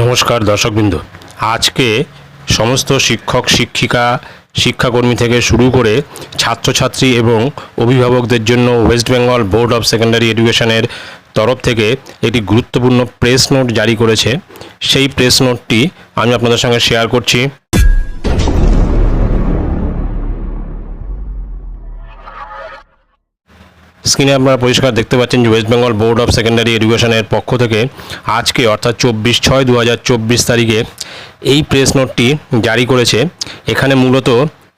নমস্কার দর্শকবৃন্দ, আজকে সমস্ত শিক্ষক শিক্ষিকা শিক্ষাকর্মী থেকে শুরু করে ছাত্রছাত্রী এবং অভিভাবকদের জন্য West Bengal board of secondary এডুকেশনের তরফ থেকে একটি গুরুত্বপূর্ণ প্রেস নোট জারি করেছে। সেই প্রেস নোটটি আমি আপনাদের সঙ্গে শেয়ার করছি। স্ক্রিনে আপনারা পরিষ্কার দেখতে পাচ্ছেন যে West Bengal board of secondary এডুকেশনের পক্ষ থেকে আজকে অর্থাৎ 24/6/2024 তারিখে এই প্রেস নোটটি জারি করেছে। এখানে মূলত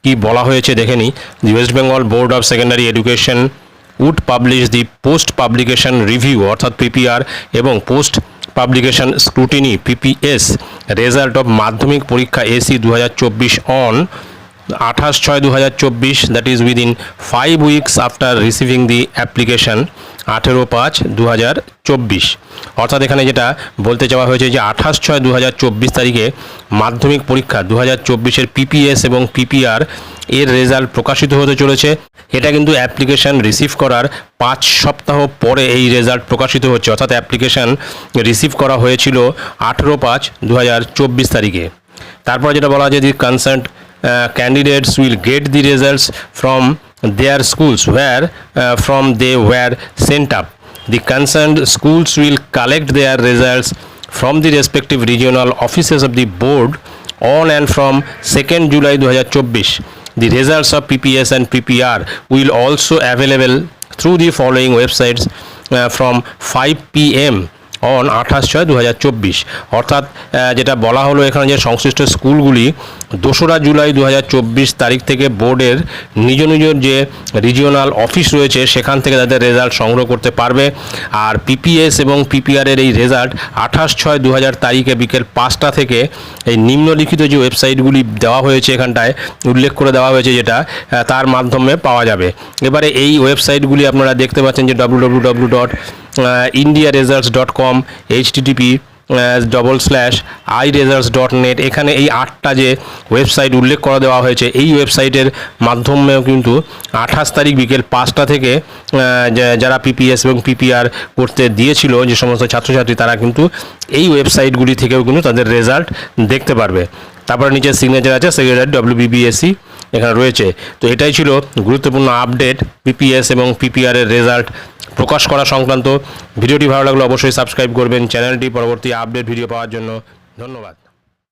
কি বলা হয়েছে দেখে নিই। The West Bengal board of secondary education would publish the post publication review অর্থাৎ পিপিআর এবং post publication scrutiny PPS result of Madhyamik পরীক্ষা এসি 2024 on 28/6/2024, that is within 5 weeks after receiving the application 18/5/2024। অর্থাৎ এখানে যেটা বলতে চাওয়া হয়েছে যে 28/6/2024 তারিখে মাধ্যমিক পরীক্ষা 2024-এর পিপিএস এবং পিপিআর এর রেজাল্ট প্রকাশিত হতে চলেছে। এটা কিন্তু অ্যাপ্লিকেশন রিসিভ করার 5 সপ্তাহ পরে এই রেজাল্ট প্রকাশিত হচ্ছে, অর্থাৎ অ্যাপ্লিকেশন রিসিভ করা হয়েছিল 18/5/2024 তারিখে। তারপর যেটা বলা যায়, দি concern candidates will get the results from their schools where from they were sent up. The concerned schools will collect their results from the respective regional offices of the board on and from 2nd July 2024. The results of PPS and PPR will also available through the following websites from 5 p.m. On 28/6/2024। অর্থাৎ যেটা বলা হলো এখানে যে সংশ্লিষ্ট স্কুলগুলি 2রা জুলাই 2024 তারিখ থেকে বোর্ডের নিজ নিজের যে রিজিওনাল অফিস রয়েছে সেখান থেকে তাদের রেজাল্ট সংগ্রহ করতে পারবে। আর পিপিএস এবং পিপিআরের এই রেজাল্ট 28/6/2024 তারিখে বিকেল 5টা থেকে এই নিম্নলিখিত যে ওয়েবসাইটগুলি দেওয়া হয়েছে এখানটায় উল্লেখ করে দেওয়া হয়েছে যেটা তার মাধ্যমে পাওয়া যাবে। এবারে এই ওয়েবসাইটগুলি আপনারা দেখতে পাচ্ছেন যে www.indiaresults.com, http://iresults.net। এখানে এই 8টা যে ওয়েবসাইট উল্লেখ করে দেওয়া হয়েছে এই ওয়েবসাইটের মাধ্যমেও কিন্তু 28 তারিখ বিকেল 5টা থেকে যারা পিপিএস এবং পিপিআর করতে দিয়েছিল যে সমস্ত ছাত্রছাত্রী তারা কিন্তু এই ওয়েবসাইটগুলি থেকেও কিন্তু তাদের রেজাল্ট দেখতে পারবে। তারপরে নিচে সিগনেচার আছে, সেক্রেটারি WBBSE এখানে রয়েছে। তো এটাই ছিল গুরুত্বপূর্ণ আপডেট পিপিএস এবং পিপিআরের রেজাল্ট প্রকাশ করা সংক্রান্ত। ভিডিওটি ভালো লাগলে অবশ্যই সাবস্ক্রাইব করবেন চ্যানেলটি পরবর্তী আপডেট ভিডিও পাওয়ার জন্য। ধন্যবাদ।